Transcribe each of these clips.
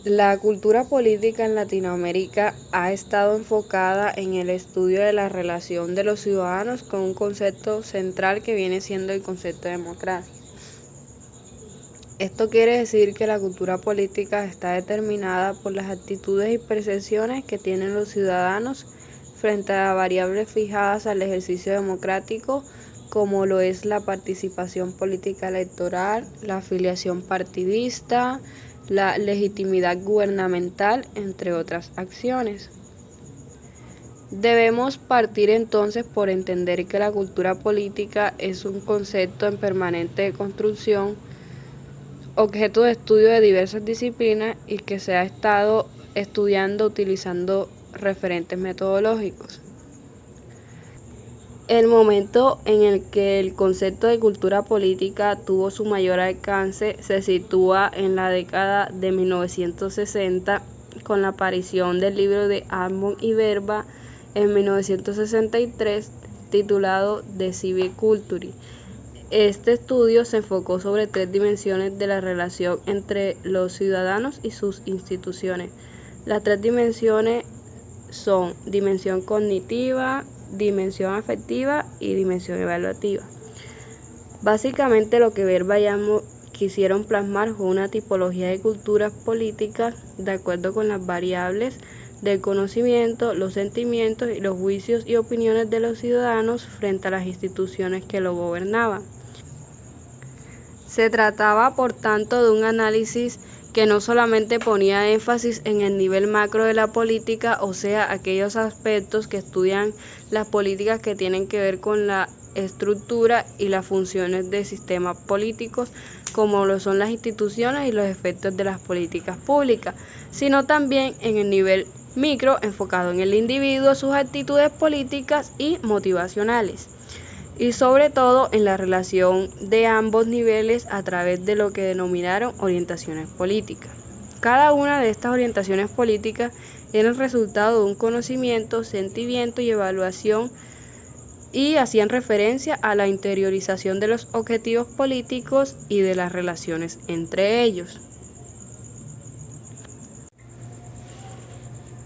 La cultura política en Latinoamérica ha estado enfocada en el estudio de la relación de los ciudadanos con un concepto central que viene siendo el concepto de democracia. Esto quiere decir que la cultura política está determinada por las actitudes y percepciones que tienen los ciudadanos frente a variables fijadas al ejercicio democrático, como lo es la participación política electoral, la afiliación partidista, la legitimidad gubernamental, entre otras acciones. Debemos partir entonces por entender que la cultura política es un concepto en permanente construcción, objeto de estudio de diversas disciplinas y que se ha estado estudiando utilizando referentes metodológicos. El momento en el que el concepto de cultura política tuvo su mayor alcance se sitúa en la década de 1960 con la aparición del libro de Albon y Verba en 1963 titulado The Civic Culture. Este estudio se enfocó sobre 3 dimensiones de la relación entre los ciudadanos y sus instituciones. Las 3 dimensiones son dimensión cognitiva, dimensión afectiva y dimensión evaluativa. Básicamente lo que Verba y Albon quisieron plasmar fue una tipología de culturas políticas de acuerdo con las variables del conocimiento, los sentimientos y los juicios y opiniones de los ciudadanos frente a las instituciones que lo gobernaban. Se trataba, por tanto, de un análisis que no solamente ponía énfasis en el nivel macro de la política, o sea, aquellos aspectos que estudian las políticas que tienen que ver con la estructura y las funciones de sistemas políticos, como lo son las instituciones y los efectos de las políticas públicas, sino también en el nivel micro, enfocado en el individuo, sus actitudes políticas y motivacionales, y sobre todo en la relación de ambos niveles a través de lo que denominaron orientaciones políticas. Cada una de estas orientaciones políticas era el resultado de un conocimiento, sentimiento y evaluación y hacían referencia a la interiorización de los objetivos políticos y de las relaciones entre ellos.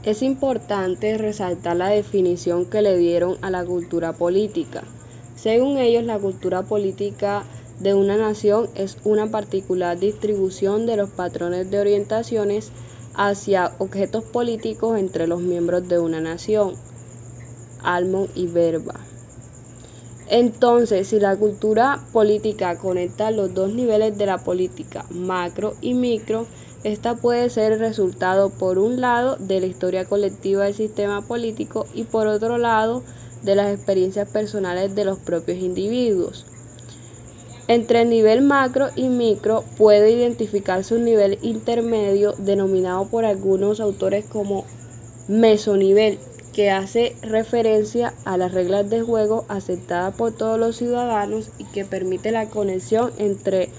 Es importante resaltar la definición que le dieron a la cultura política. Según ellos, la cultura política de una nación es una particular distribución de los patrones de orientaciones hacia objetos políticos entre los miembros de una nación. Albon y Verba. Entonces, si la cultura política conecta los 2 niveles de la política, macro y micro, esta puede ser el resultado, por un lado, de la historia colectiva del sistema político y por otro lado, de las experiencias personales de los propios individuos. Entre el nivel macro y micro puede identificarse un nivel intermedio denominado por algunos autores como mesonivel, que hace referencia a las reglas de juego aceptadas por todos los ciudadanos y que permite la conexión entre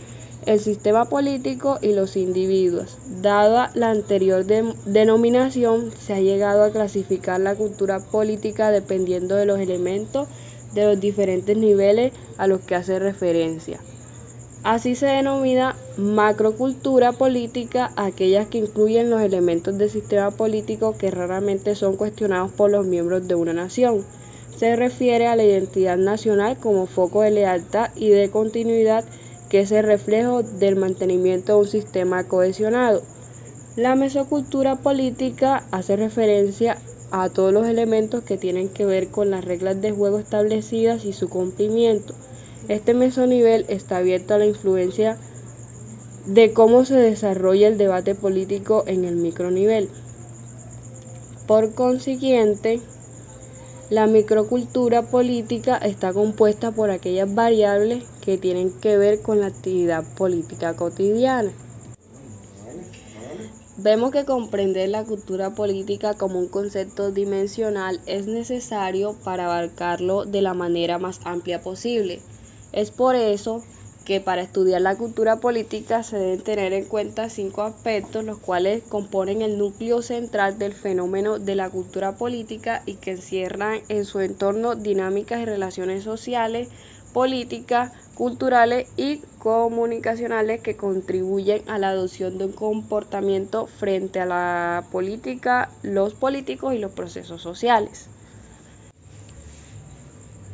el sistema político y los individuos. Dada la anterior denominación, se ha llegado a clasificar la cultura política dependiendo de los elementos de los diferentes niveles a los que hace referencia. Así se denomina macrocultura política aquellas que incluyen los elementos del sistema político que raramente son cuestionados por los miembros de una nación. Se refiere a la identidad nacional como foco de lealtad y de continuidad, que es el reflejo del mantenimiento de un sistema cohesionado. La mesocultura política hace referencia a todos los elementos que tienen que ver con las reglas de juego establecidas y su cumplimiento. Este mesonivel está abierto a la influencia de cómo se desarrolla el debate político en el micronivel. Por consiguiente, la microcultura política está compuesta por aquellas variables que tienen que ver con la actividad política cotidiana. Vemos que comprender la cultura política como un concepto dimensional es necesario para abarcarlo de la manera más amplia posible. Es por eso que para estudiar la cultura política se deben tener en cuenta 5 aspectos, los cuales componen el núcleo central del fenómeno de la cultura política y que encierran en su entorno dinámicas y relaciones sociales, políticas, culturales y comunicacionales que contribuyen a la adopción de un comportamiento frente a la política, los políticos y los procesos sociales.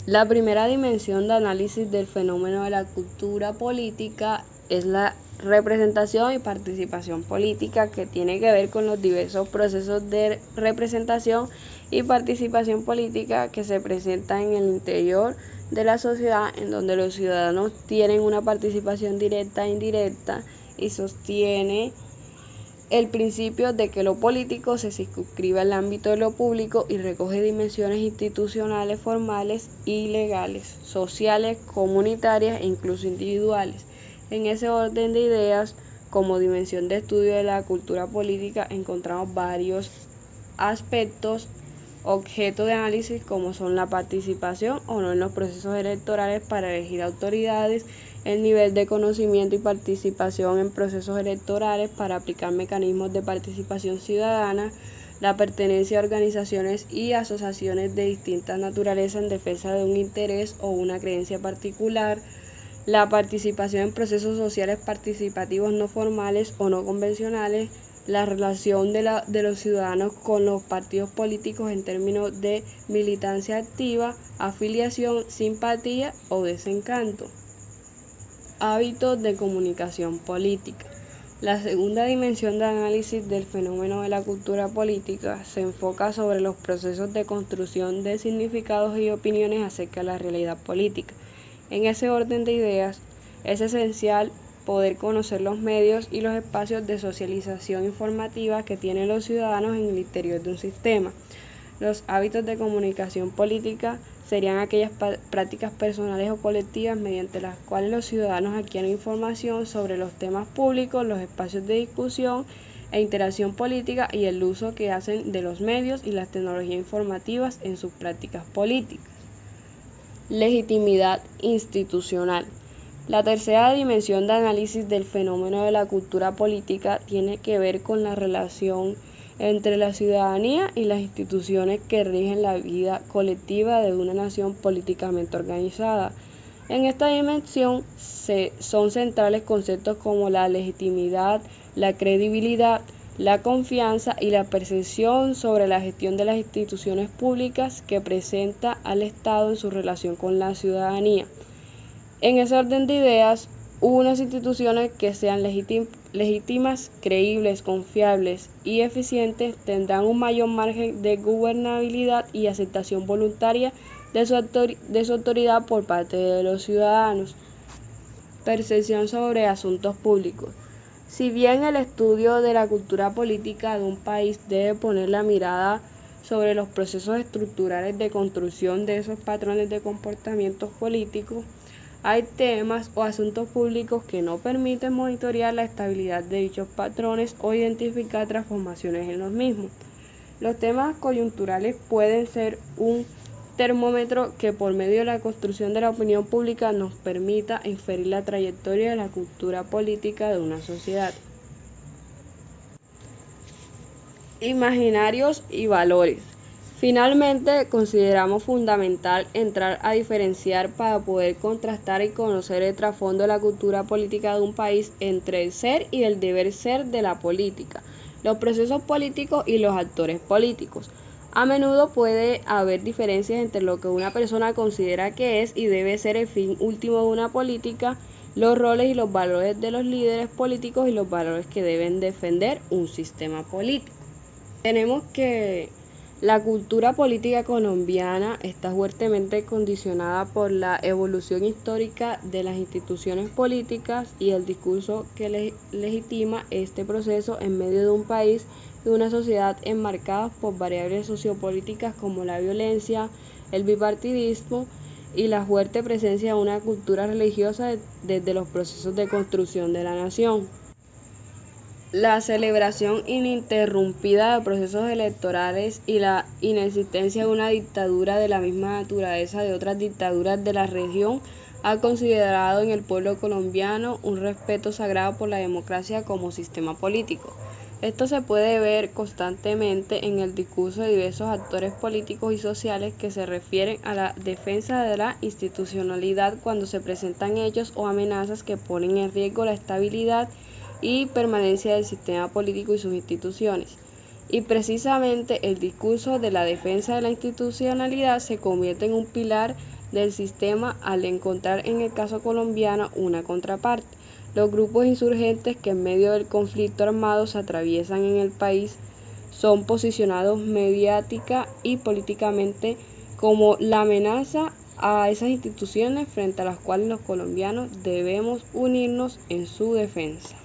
La primera dimensión de análisis del fenómeno de la cultura política es la representación y participación política, que tiene que ver con los diversos procesos de representación y participación política que se presentan en el interior de la sociedad, en donde los ciudadanos tienen una participación directa e indirecta, y sostiene el principio de que lo político se circunscribe al ámbito de lo público y recoge dimensiones institucionales, formales y legales, sociales, comunitarias e incluso individuales. En ese orden de ideas, como dimensión de estudio de la cultura política, encontramos varios aspectos objeto de análisis, como son la participación o no en los procesos electorales para elegir autoridades, el nivel de conocimiento y participación en procesos electorales para aplicar mecanismos de participación ciudadana, la pertenencia a organizaciones y asociaciones de distintas naturalezas en defensa de un interés o una creencia particular, la participación en procesos sociales participativos no formales o no convencionales, la relación de los ciudadanos con los partidos políticos en términos de militancia activa, afiliación, simpatía o desencanto. Hábitos de comunicación política. La segunda dimensión de análisis del fenómeno de la cultura política se enfoca sobre los procesos de construcción de significados y opiniones acerca de la realidad política. En ese orden de ideas, es esencial poder conocer los medios y los espacios de socialización informativa que tienen los ciudadanos en el interior de un sistema. Los hábitos de comunicación política serían aquellas prácticas personales o colectivas mediante las cuales los ciudadanos adquieren información sobre los temas públicos, los espacios de discusión e interacción política y el uso que hacen de los medios y las tecnologías informativas en sus prácticas políticas. Legitimidad institucional. La tercera dimensión de análisis del fenómeno de la cultura política tiene que ver con la relación entre la ciudadanía y las instituciones que rigen la vida colectiva de una nación políticamente organizada. En esta dimensión son centrales conceptos como la legitimidad, la credibilidad, la confianza y la percepción sobre la gestión de las instituciones públicas que presenta al Estado en su relación con la ciudadanía. En ese orden de ideas, unas instituciones que sean legítimas, creíbles, confiables y eficientes tendrán un mayor margen de gobernabilidad y aceptación voluntaria de su autoridad por parte de los ciudadanos. Percepción sobre asuntos públicos. Si bien el estudio de la cultura política de un país debe poner la mirada sobre los procesos estructurales de construcción de esos patrones de comportamientos políticos, hay temas o asuntos públicos que no permiten monitorear la estabilidad de dichos patrones o identificar transformaciones en los mismos. Los temas coyunturales pueden ser un termómetro que, por medio de la construcción de la opinión pública, nos permita inferir la trayectoria de la cultura política de una sociedad. Imaginarios y valores. Finalmente, consideramos fundamental entrar a diferenciar para poder contrastar y conocer el trasfondo de la cultura política de un país entre el ser y el deber ser de la política, los procesos políticos y los actores políticos. A menudo puede haber diferencias entre lo que una persona considera que es y debe ser el fin último de una política, los roles y los valores de los líderes políticos y los valores que deben defender un sistema político. Tenemos que la cultura política colombiana está fuertemente condicionada por la evolución histórica de las instituciones políticas y el discurso que legitima este proceso en medio de un país y una sociedad enmarcadas por variables sociopolíticas como la violencia, el bipartidismo y la fuerte presencia de una cultura religiosa desde los procesos de construcción de la nación. La celebración ininterrumpida de procesos electorales y la inexistencia de una dictadura de la misma naturaleza de otras dictaduras de la región ha considerado en el pueblo colombiano un respeto sagrado por la democracia como sistema político. Esto se puede ver constantemente en el discurso de diversos actores políticos y sociales que se refieren a la defensa de la institucionalidad cuando se presentan hechos o amenazas que ponen en riesgo la estabilidad y permanencia del sistema político y sus instituciones. Y precisamente el discurso de la defensa de la institucionalidad se convierte en un pilar del sistema al encontrar en el caso colombiano una contraparte. Los grupos insurgentes que en medio del conflicto armado se atraviesan en el país son posicionados mediática y políticamente como la amenaza a esas instituciones frente a las cuales los colombianos debemos unirnos en su defensa.